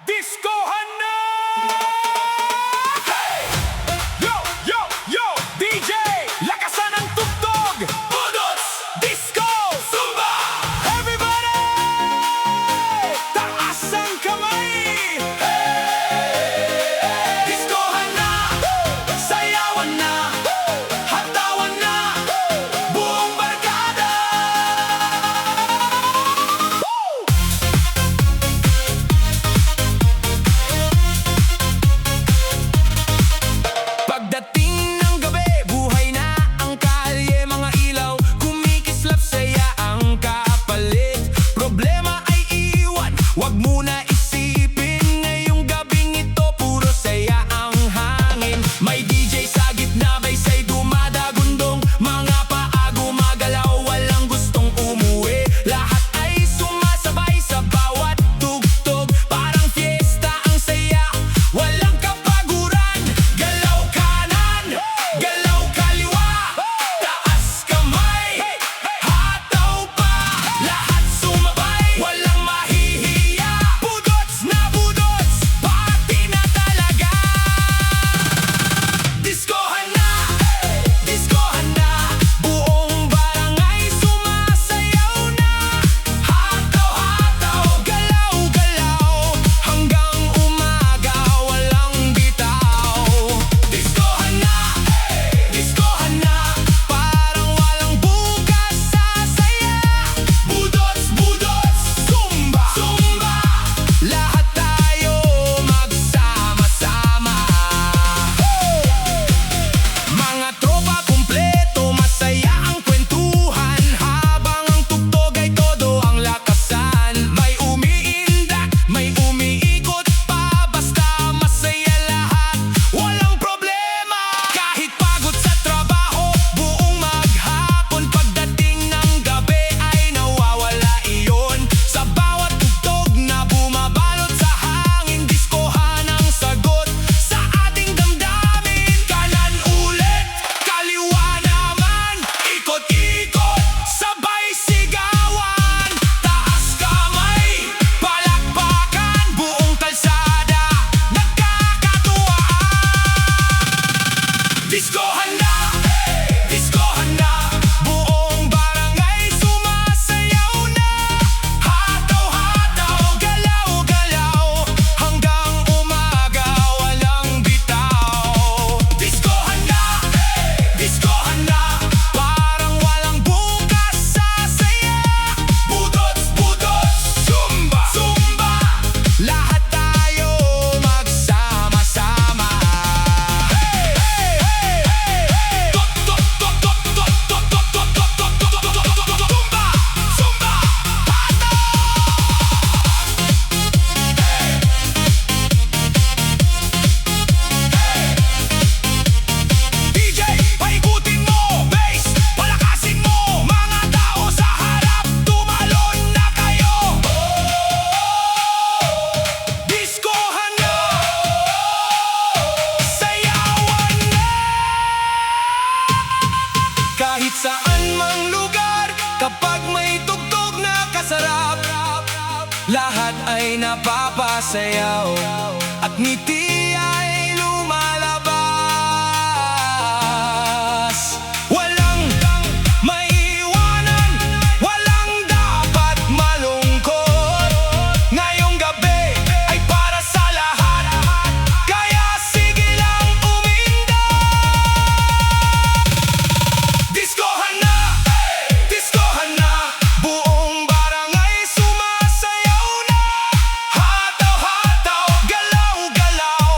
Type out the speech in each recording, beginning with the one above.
Diskohan na! Hey! Yo, yo, yo! DJ! Lakasan ang tugtog! Budots! Disco! Zumba! Everybody! Taas ang kamay! Hey! Diskohan na! Sayawan na! Hatawan na! Buong barkada! Pagdating ng gabi, buhay na ang kalye, mga ilaw, kumikislap, saya ang kapalit. Problema ay iwan, wag muna isipin. Ngayong gabing ito, puro saya ang hangin. May DJ sa gitna, baysay dumadagundong. Mga paa gumagalaw, walang gustong umuwi. Lahat ay sumasabay sa bawat tugtog. Parang fiesta ang saya, walang kapaguran. Galaw kanan, galaw kaliwa, taas kamay, hataw pa. Lahat sumabay, walang mahihiya. Budots na budots, party na talaga. Diskohan na, diskohan na. Buong barangay sumasayaw na. Hataw-hataw, galaw-galaw, hanggang umaga walang bitaw. Diskohan na, diskohan na. Parang walang bukas sa saya. Budots, budots, zumba, zumba. Lahat tayo magsama-sama. Mga tropa kumpleto, masaya ang kwentuhan. Habang ang tugtog ay todo ang lakasan. May umiindak, may umiikot pa. Basta masaya lahat, walang problema. Kahit pagod sa trabaho, buong maghapon. Pagdating ng gabi ay nawawala iyon. Sa bawat tugtog na bumabalot sa hangin, diskohan ang sagot sa ating damdamin. Kanan ulit, kaliwa naman, ikot-ikot, sabay sigawan. Taas kamay, palakpakan, buong kalsada nagkakatuwaan. Diskohan na, diskohan na. Buong barangay sumasayaw na. Hataw-hataw, galaw-galaw, hanggang umaga walang bitaw. Diskohan na, diskohan na. Parang walang bukas sa saya. Budots, budots, zumba, zumba. Lahat tayo magsama-sama. Hey, hey, hey, hey, hey. Tok, tok, tok, tok, tok, tok, tok, tok, tok, tok, tok, tok, tok, tok, tok, zumba, zumba, hataw. DJ, paikutin mo, bass, palakasin mo. Mga tao sa harap, tumalon na kayo. Diskohan na, sayawan na. Kahit saan mang lugar, kapag may tugtog na kasarap, lahat ay napapasayaw at ngiti ay lumalabas. Walang maiiwanan, walang dapat malungkot. Ngayong gabi ay para sa lahat, kaya sige lang umindak. Diskohan na, diskohan na. Buong barangay sumasayaw na. Hataw-hataw, galaw-galaw,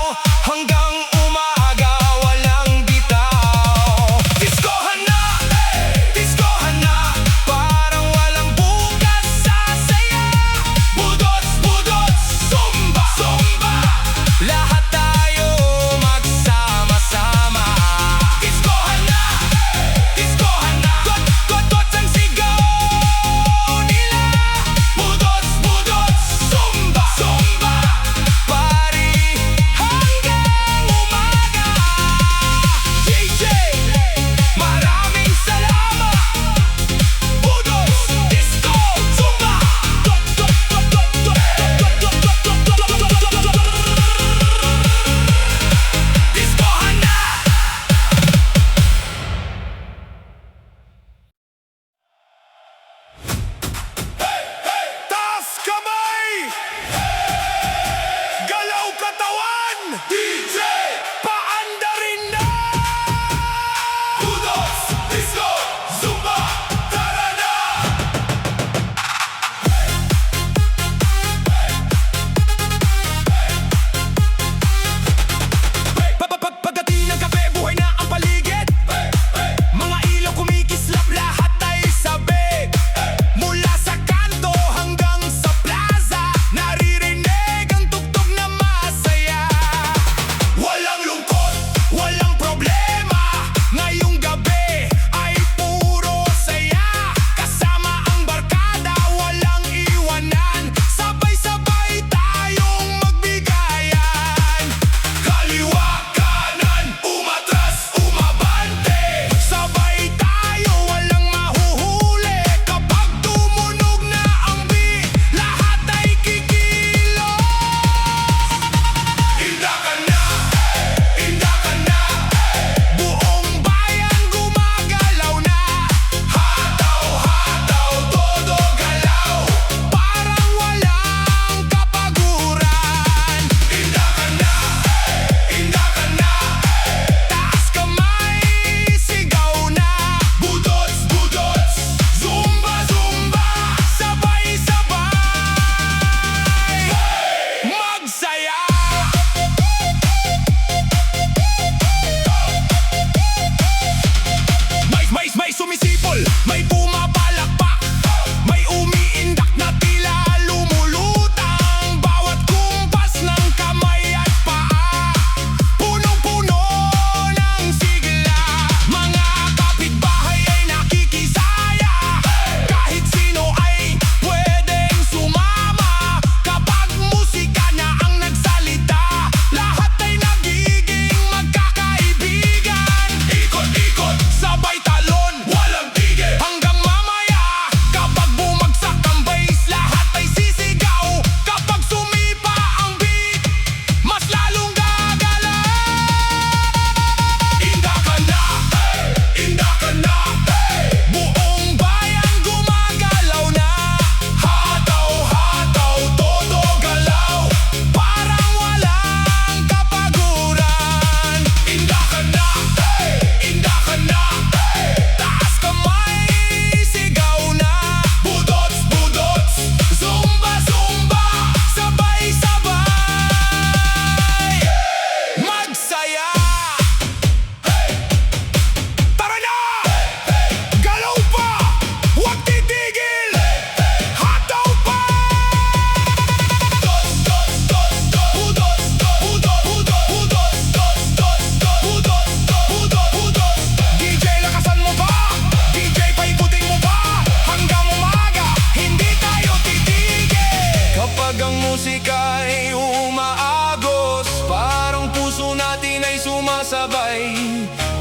musika ay umaagos, parang puso natin ay sumasabay.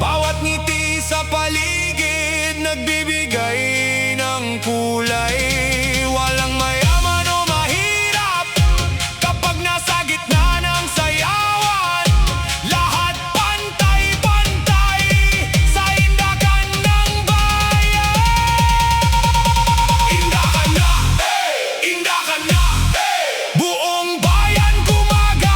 Bawat ngiti sa paligid nagbibigay ng kulay. Walang mayaman o mahirap kapag nasa gitna ng sayawan. Lahat pantay-pantay sa indakan ng bayan. Indakan na, indakan na, buong bayan gumagana.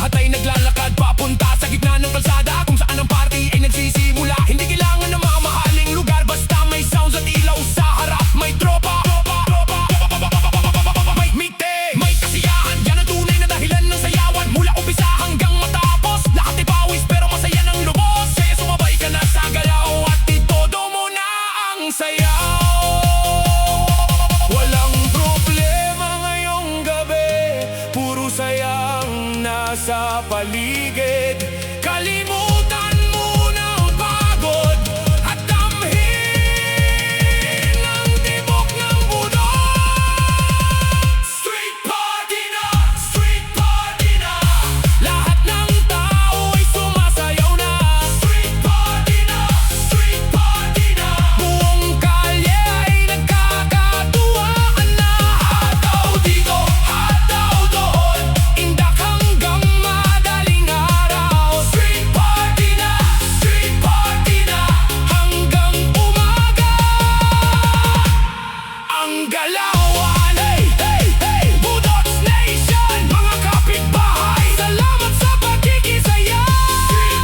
Lahat ay naglalakad papunta sa gitna ng kalsada, kung saan ang party ay nagsisimula. Hindi kailangan ng mga mahaling lugar, basta may sounds at ilaw sa harap. May tropa, may meeting, may kasiyahan. Yan ang tunay na dahilan ng sayawan. Mula umpisa hanggang matapos, lahat ay pawis pero masaya ng lubos. Kaya sumabay ka na sa galaw at itodo mo na ang sayaw. Walang problema ngayong gabi, puro sayang nasa paligid. Kalimutan mo ng pagod at damhin ang tibok ng budol. Street party na, street party na. Lahat ng tao ay sumasayaw na. Street party na, street party na. Buong kalye ay nagkakatuwaan na. Hataw dito, hataw doon, indak hanggang madaling araw. Street party na, hanggang umaga. Ang galawan, hey, hey, hey, Budots Nation, mga kapitbahay, salamat sa pagkikisaya. Street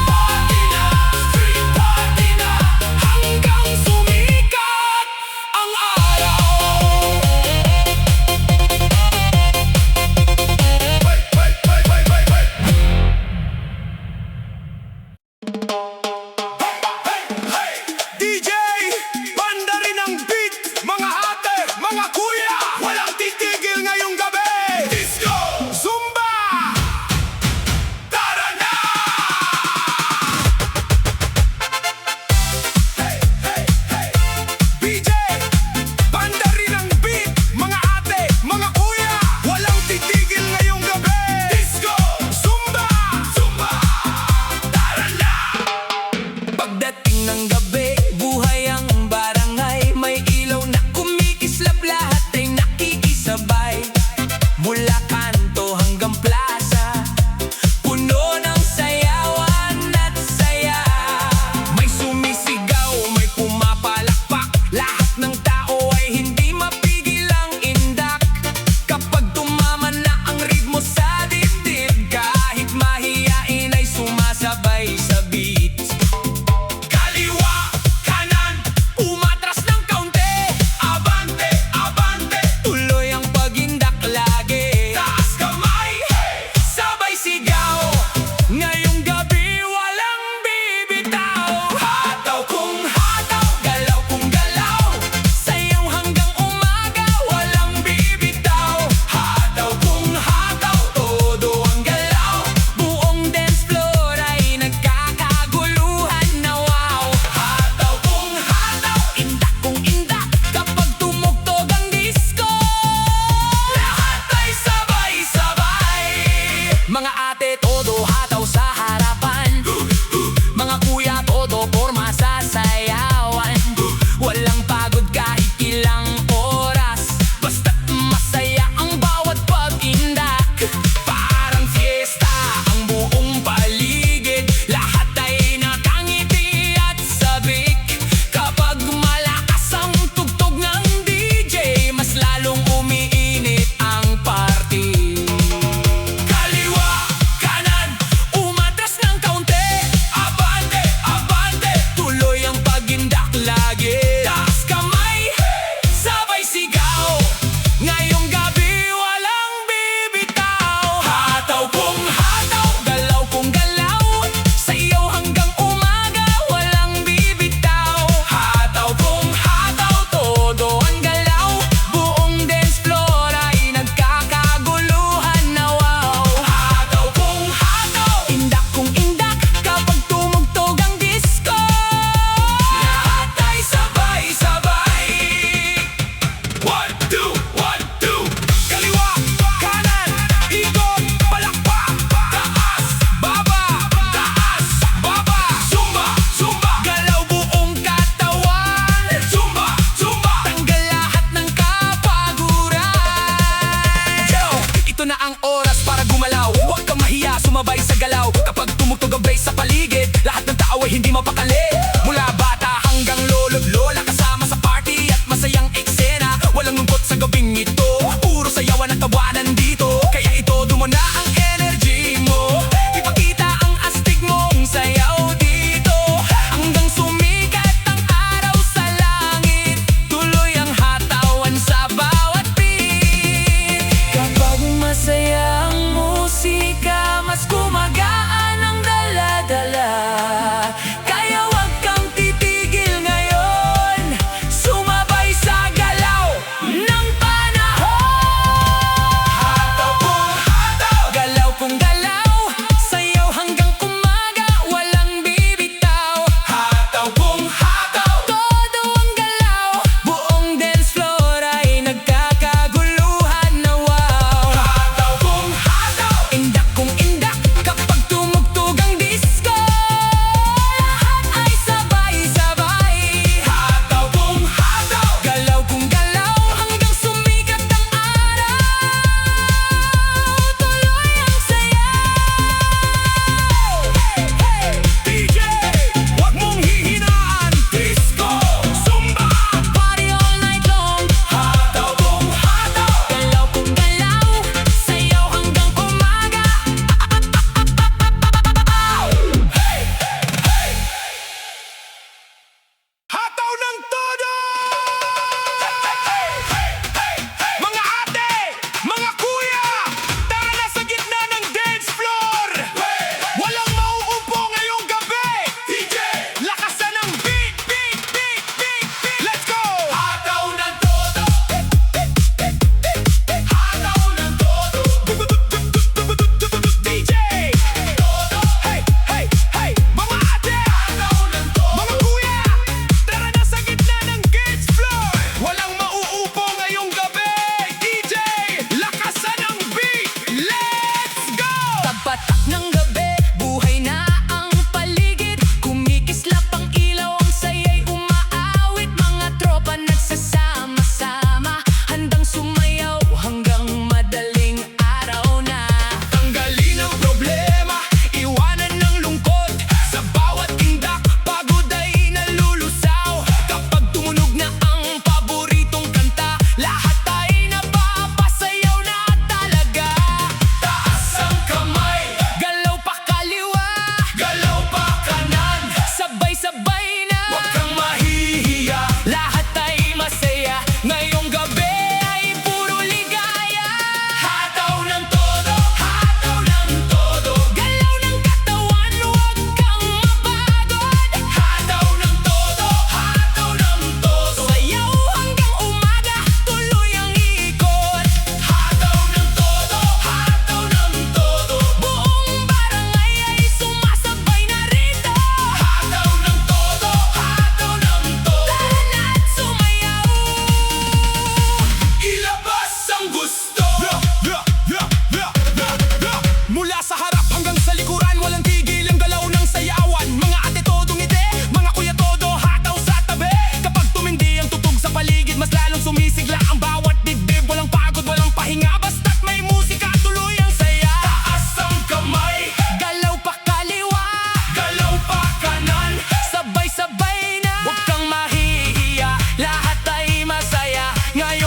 party na, hanggang sumikat ang araw. DJ, banda rin ang beat, mga ate, mga kuya.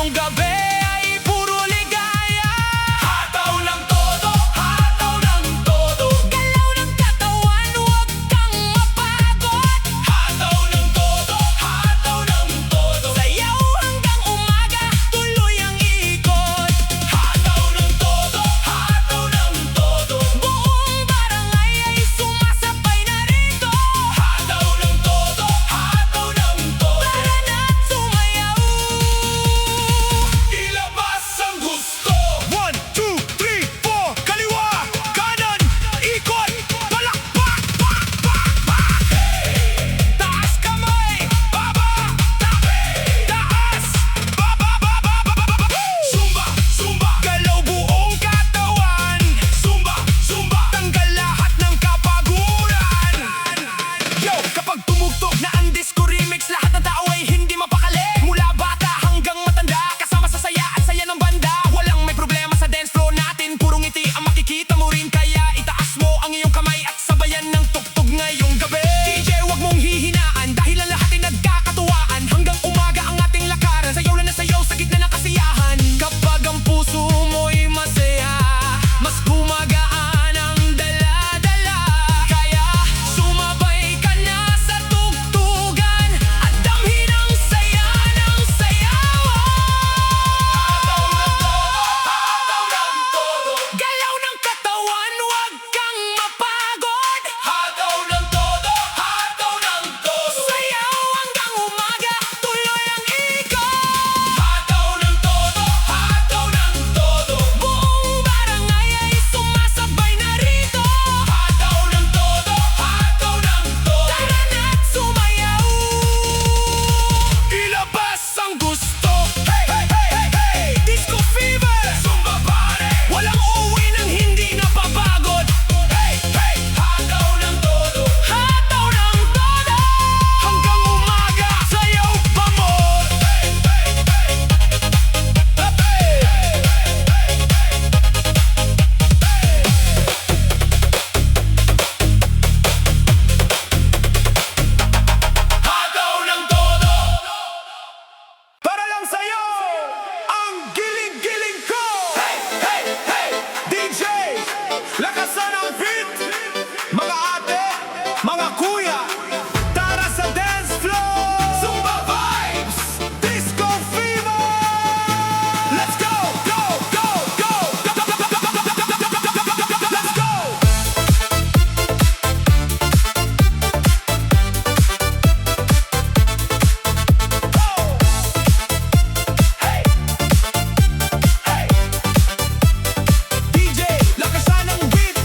ngayong gabi ay puro ligaya. Hataw ng todo, hataw ng todo. Galaw ng katawan, huwag kang mapagod. Hataw ng todo, hataw ng todo. Sayaw hanggang umaga, tuloy ang ikot. Hataw ng todo, hataw ng todo. Buong barangay ay sumasabay na rito. Hataw ng todo, hataw ng todo. Tara na't sumayaw. Ilabas ang gusto. 1, 2, 3, 4. Kaliwa, kanan, ikot, palakpak, pak, pak, pak. Taas kamay, baba, tabi, taas, baba, baba, baba, baba. Zumba, zumba, galaw buong katawan. Zumba, zumba, tanggal lahat ng kapaguran. Yo, kapag tumugtog na ang disco remix, lahat ng tao ay hindi mapakali. Mula bata hanggang matanda, kasama sa saya at saya ng banda. Walang may problema sa dance floor natin, puro ngiti ang makikita mo rin. Kaya itaas mo ang iyong kamay at sabayan ng tugtog ngayong gabi. DJ, wag mong hihinaan dahil ang lahat ay nagkakatuwaan. Hanggang umaga ang ating lakaran, sayaw lang na sayaw sa gitna ng kasiyahan. Kapag ang puso mo'y masaya, mas gumagaan ang dala-dala. Kaya sumabay ka na sa tugtugan at damhin ang saya ng sayawan. Hataw ng todo, galaw ng katawan, huwag kang mapagod. Hataw ng todo, hataw ng todo. Sayaw hanggang umaga, tuloy ang ikot. Hataw ng todo, hataw ng todo. Buong barangay ay sumasabay na rito. Hataw ng todo, hataw ng todo. Tara na't sumayaw. Ilabas ang gusto. Hey, hey, hey, hey, hey. Disco fever, Zumba pare. Walang uuwi nang hindi napapagod. Hey, hey, hataw ng todo, hataw ng todo. Hanggang umaga, sayaw pa mo. Hey, hey, hey. Hataw ng todo. Para lang sa'yo, ang giling-giling ko. Hey, hey, hey. DJ, lakasan ang beat. Mga ate, mga kuya, tara sa dance floor. Zumba vibes, disco fever. Let's go, go, go, go. Let's go. DJ, lakasan ang beat.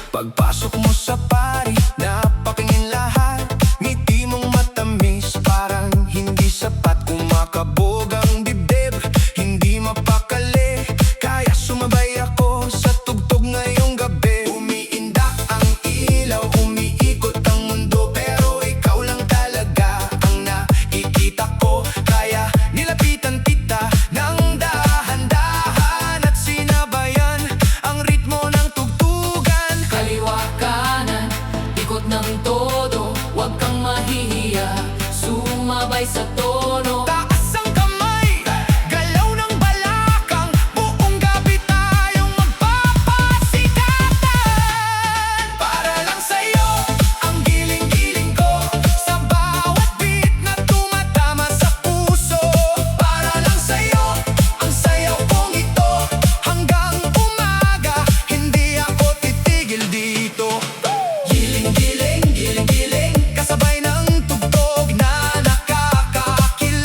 Pagpasok mo sa party, napakingin lahat. Ngiti mong matamis, parang hindi sapat. Kumakabog ang dibdib, hindi mapakali. Kaya sumabay ako sa tugtog ngayong gabi. Umiindak ang ilaw, umiikot ang mundo. Pero ikaw lang talaga ang nakikita ko. Kaya nilapitan kita ng dahan-dahan at sinabayan ang ritmo ng tugtugan. Kaliwa kanan, ikot ng todo. Huwag kang mahihiya, sumabay sa tono. Taas ang kamay, galaw ng balakang. Buong gabi tayong magpapasikatan. Para lang sa'yo, ang giling-giling ko. Sa bawat beat na tumatama sa puso. Para lang sa'yo, ang sayaw kong ito. Hanggang umaga, hindi ako titigil dito. Giling-giling, giling-giling, kasabay ng tugtog na nakakakilig.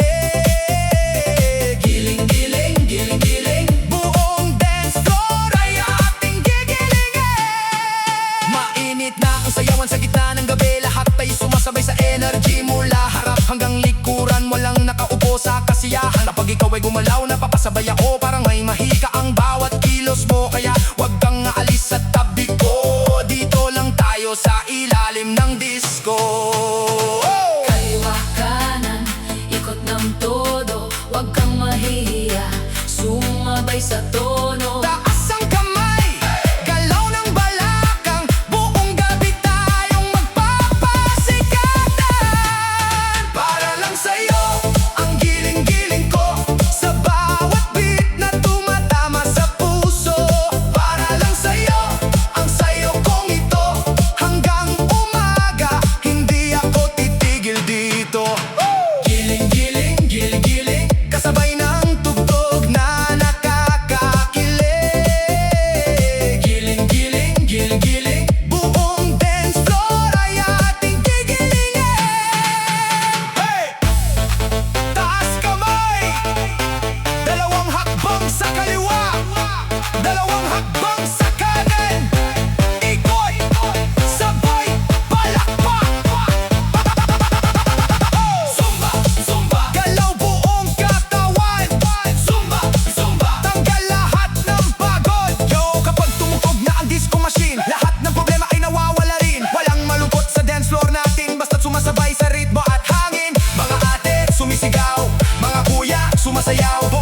Giling-giling, giling-giling, buong dance floor ay ating gigilingin. Mainit na ang sayawan sa gitna ng gabi. Lahat ay sumasabay sa energy. Mula harap hanggang likuran, walang nakaupo sa kasiyahan. Kapag ikaw ay gumalaw, napapasabay ako. Parang may mahika ang bawat kilos mo. Kaya wag kang aalis sa tabi ko. Dito lang tayo sa ilalim ng disco. Kaliwa kanan, ikot ng todo. Huwag kang mahihiya, sumabay sa tono. Taas ang kamay, galaw ng balakang. Buong gabi tayong magpapasikatan. Para lang sa'yo, ang giling-giling ko. sumasayaw